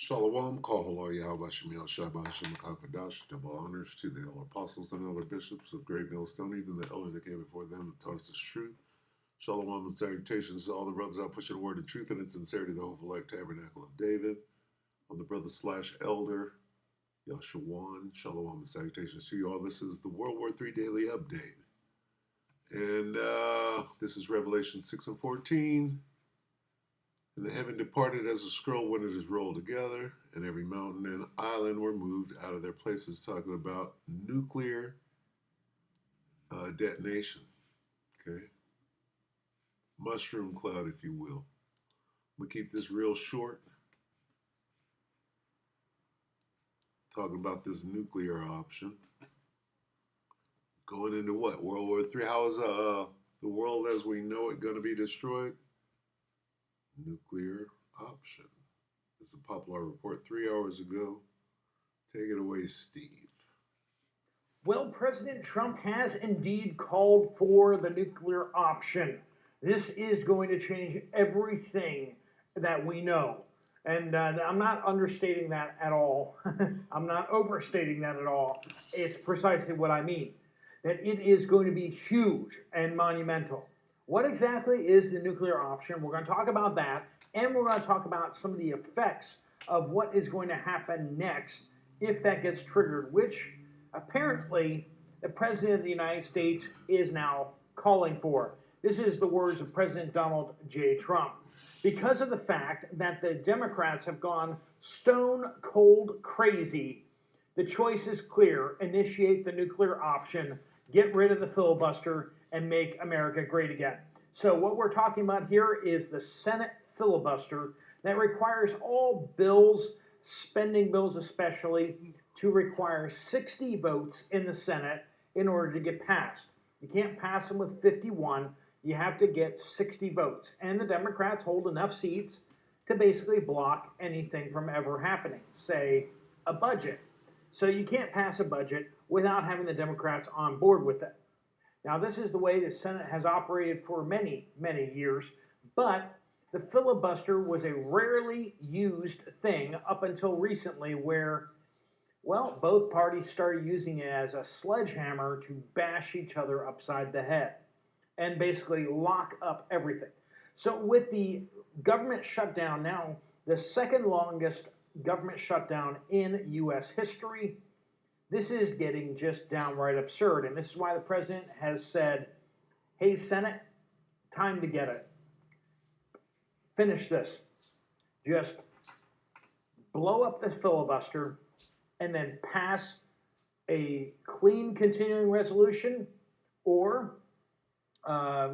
Shalom, Kahalo Yahweh Shemiel Shabbat Shemakakadash, double honors to the elder apostles and elder bishops of Great Millstone, even the elders that came before them and taught us the truth. Shalom and salutations to all the brothers out pushing the word of truth and in sincerity, the hopeful life tabernacle of David. I'm the brother slash elder, Yashawan. Shalom and salutations to you all. This is the WW3 Daily Update. And this is Revelation 6 and 14. And the heaven departed as a scroll when it is rolled together, and every mountain and island were moved out of their places, talking about nuclear detonation. Okay? Mushroom cloud, if you will. We keep this real short. Talking about this nuclear option. Going into what? World War III. How is the world as we know it going to be destroyed? Nuclear option. This is a popular report 3 hours ago. Take it away, Steve. Well, President Trump has indeed called for the nuclear option. This is going to change everything that we know. And I'm not understating that at all. I'm not overstating that at all. It's precisely what I mean. That it is going to be huge and monumental. What exactly is the nuclear option? We're going to talk about that, and we're going to talk about some of the effects of what is going to happen next if that gets triggered, which apparently the President of the United States is now calling for. This is the words of President Donald J. Trump. Because of the fact that the Democrats have gone stone cold crazy, the choice is clear. Initiate the nuclear option, get rid of the filibuster, and make America great again. So what we're talking about here is the Senate filibuster that requires all bills, spending bills especially, to require 60 votes in the Senate in order to get passed. You can't pass them with 51. You have to get 60 votes. And the Democrats hold enough seats to basically block anything from ever happening, say a budget. So you can't pass a budget without having the Democrats on board with it. Now, this is the way the Senate has operated for many, many years, but the filibuster was a rarely used thing up until recently where, well, both parties started using it as a sledgehammer to bash each other upside the head and basically lock up everything. So with the government shutdown now, the second longest government shutdown in U.S. history, this is getting just downright absurd. And this is why the president has said, hey, Senate, time to get it. Finish this. Just blow up the filibuster and then pass a clean continuing resolution or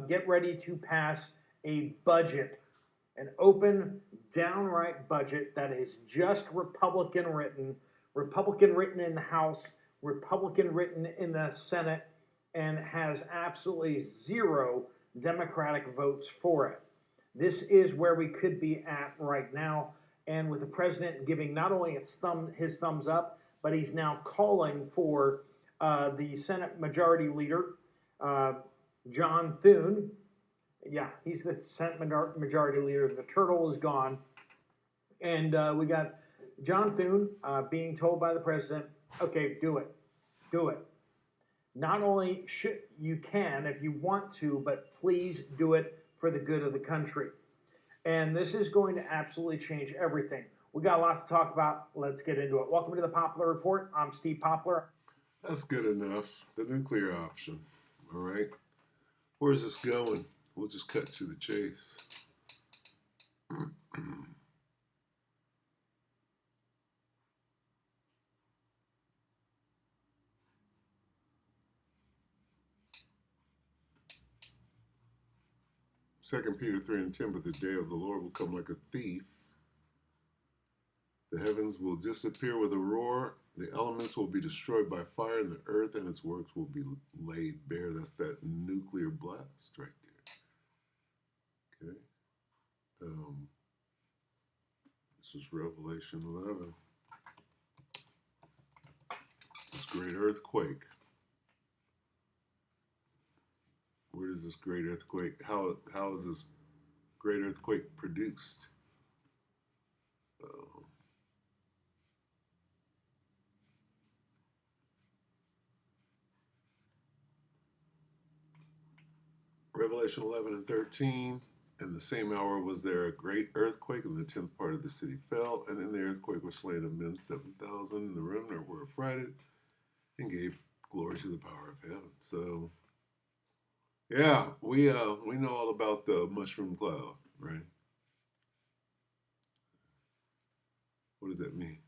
get ready to pass a budget, an open, downright budget that is just Republican written in the House, Republican written in the Senate, and has absolutely zero Democratic votes for it. This is where we could be at right now, and with the president giving not only his thumbs up, but he's now calling for the Senate Majority Leader, John Thune. Yeah, he's the Senate Majority Leader. The turtle is gone. And we got John Thune being told by the president, okay, do it. Do it. Not only should you can if you want to, but please do it for the good of the country. And this is going to absolutely change everything. We got a lot to talk about. Let's get into it. Welcome to the Poplar Report. I'm Steve Poplar. That's good enough. The nuclear option. All right. Where's this going? We'll just cut to the chase. Second Peter 3 and 10, but the day of the Lord will come like a thief. The heavens will disappear with a roar. The elements will be destroyed by fire, and the earth and its works will be laid bare. That's that nuclear blast right there. Okay. This is Revelation 11. This great earthquake. Where does this great earthquake, how is this great earthquake produced? Revelation 11 and 13. In the same hour was there a great earthquake, and the 10th part of the city fell, and in the earthquake were slain of men 7,000, and the remnant were affrighted and gave glory to the power of heaven. So, yeah, we know all about the mushroom cloud, right? What does that mean?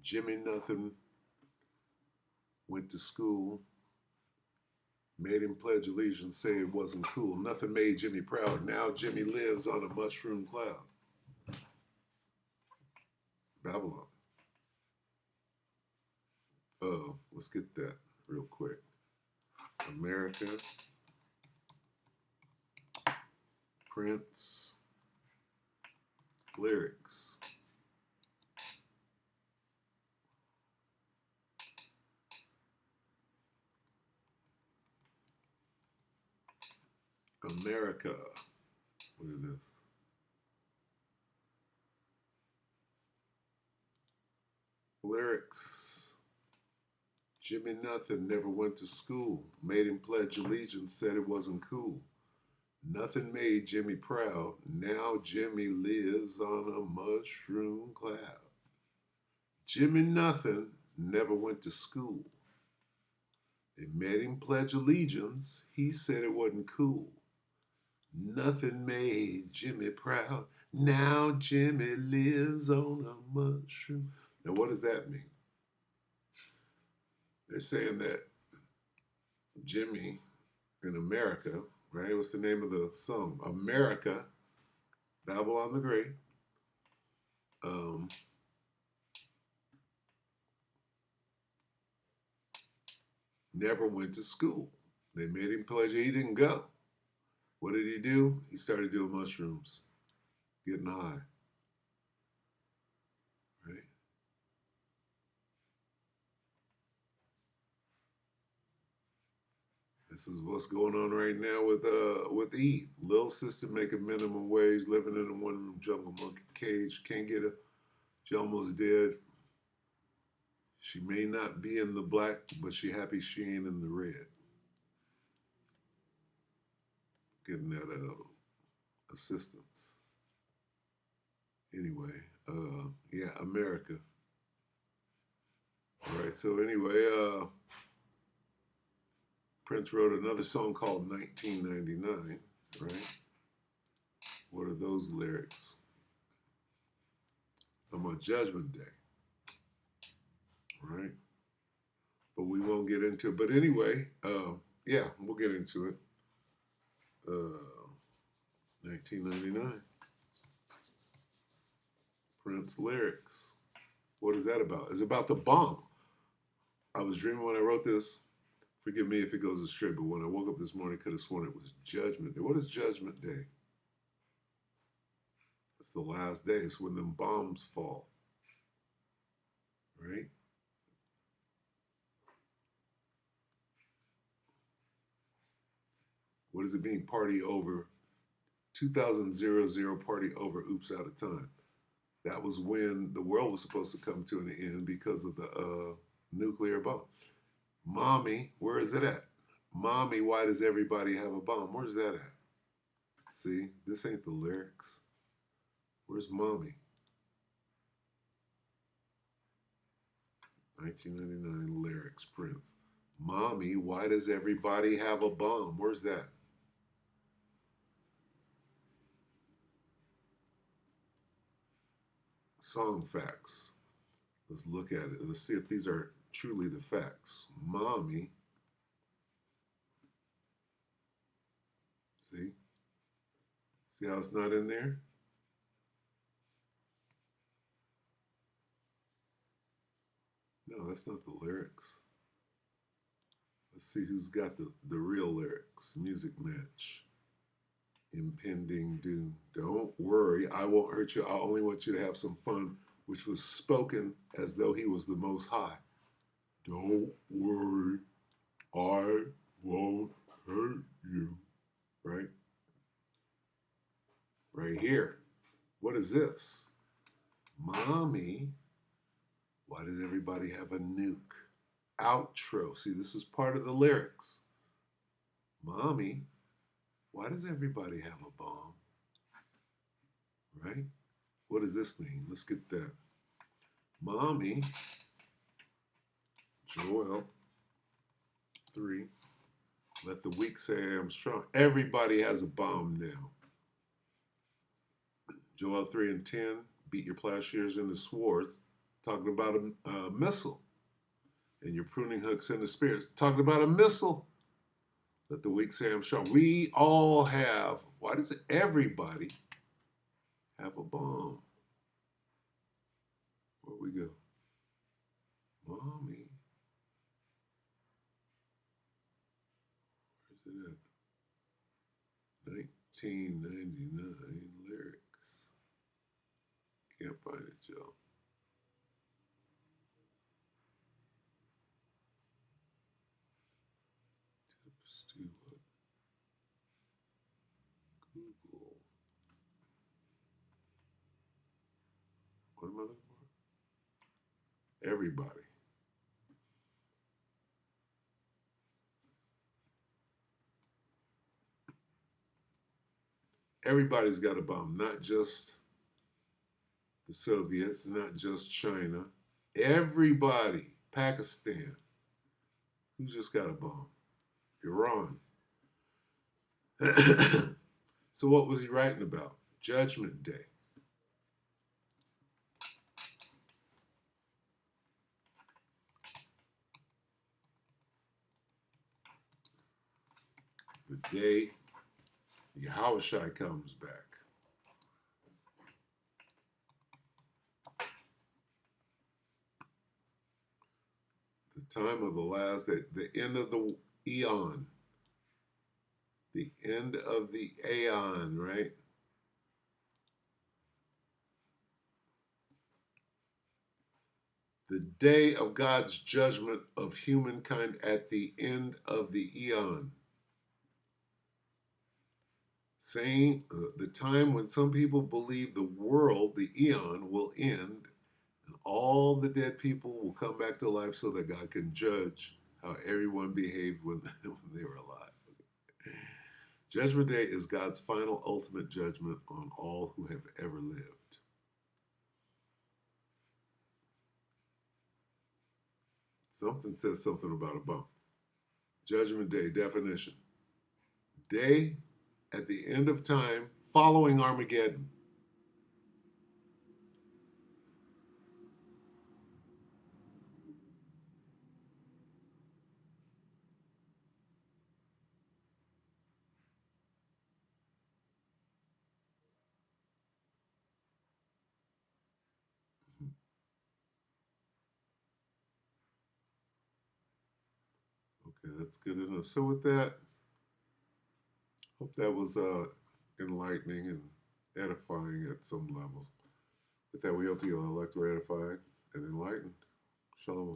Jimmy Nothing went to school, made him pledge allegiance, say it wasn't cool. Nothing made Jimmy proud. Now Jimmy lives on a mushroom cloud. Babylon. Let's get that real quick. America, Prince, lyrics. America. Look at this. Lyrics. Jimmy Nothing never went to school. Made him pledge allegiance, said it wasn't cool. Nothing made Jimmy proud. Now Jimmy lives on a mushroom cloud. Jimmy Nothing never went to school. They made him pledge allegiance. He said it wasn't cool. Nothing made Jimmy proud. Now Jimmy lives on a mushroom. Now, what does that mean? They're saying that Jimmy in America, right? What's the name of the song? America, Babylon the Great. Never went to school. They made him pledge. He didn't go. What did he do? He started doing mushrooms, getting high. Right? This is what's going on right now with Eve. Little sister making minimum wage, living in a one-room jungle monkey cage. Can't get her. She almost dead. She may not be in the black, but she happy she ain't in the red. Getting that assistance. Anyway, yeah, America. All right, so anyway, Prince wrote another song called 1999, right? What are those lyrics? Talking about Judgment Day, right? But we won't get into it. But anyway, yeah, we'll get into it. 1999. Prince lyrics. What is that about? It's about the bomb. I was dreaming when I wrote this. Forgive me if it goes astray, but when I woke up this morning, I could have sworn it was Judgment Day. What is Judgment Day? It's the last day. It's when them bombs fall. Right? What does it mean? Party over. 2000 party over. Oops, out of time. That was when the world was supposed to come to an end because of the nuclear bomb. Mommy, where is it at? Mommy, why does everybody have a bomb? Where's that at? See, this ain't the lyrics. Where's Mommy? 1999 lyrics, Prince. Mommy, why does everybody have a bomb? Where's that? Song facts. Let's look at it. Let's see if these are truly the facts. Mommy. See? See how it's not in there? No, that's not the lyrics. Let's see who's got the real lyrics. Music match. Impending doom. Don't worry, I won't hurt you. I only want you to have some fun, which was spoken as though he was the Most High. Don't worry, I won't hurt you. Right? Right here. What is this? Mommy, why does everybody have a nuke? Outro. See, this is part of the lyrics. Mommy, why does everybody have a bomb? Right? What does this mean? Let's get that. Mommy, Joel 3, let the weak say I am strong. Everybody has a bomb now. Joel 3 and 10, beat your plowshares into swords, talking about a missile. And your pruning hooks into spears, talking about a missile. Let the weak say I'm strong. We all have, why does everybody have a bomb? Where we go? Mommy. Where's it at? 1999 lyrics. Can't find it, Joe. Tips to what? Google. What am I looking for? Everybody. Everybody's got a bomb, not just the Soviets, not just China. Everybody. Pakistan. Who just got a bomb? Iran. So what was he writing about? Judgment Day. The day Yahushua comes back. The time of the last day, the end of the eon. The end of the aeon, right? The day of God's judgment of humankind at the end of the eon. Saying the time when some people believe the world, the eon, will end and all the dead people will come back to life so that God can judge how everyone behaved when they were alive. Judgment Day is God's final ultimate judgment on all who have ever lived. Something says something about a bump. Judgment Day definition. Day at the end of time following Armageddon. Okay, that's good enough. So with that, hope that was enlightening and edifying at some level. With that, we hope you are elect, ratified, and enlightened. Shalom.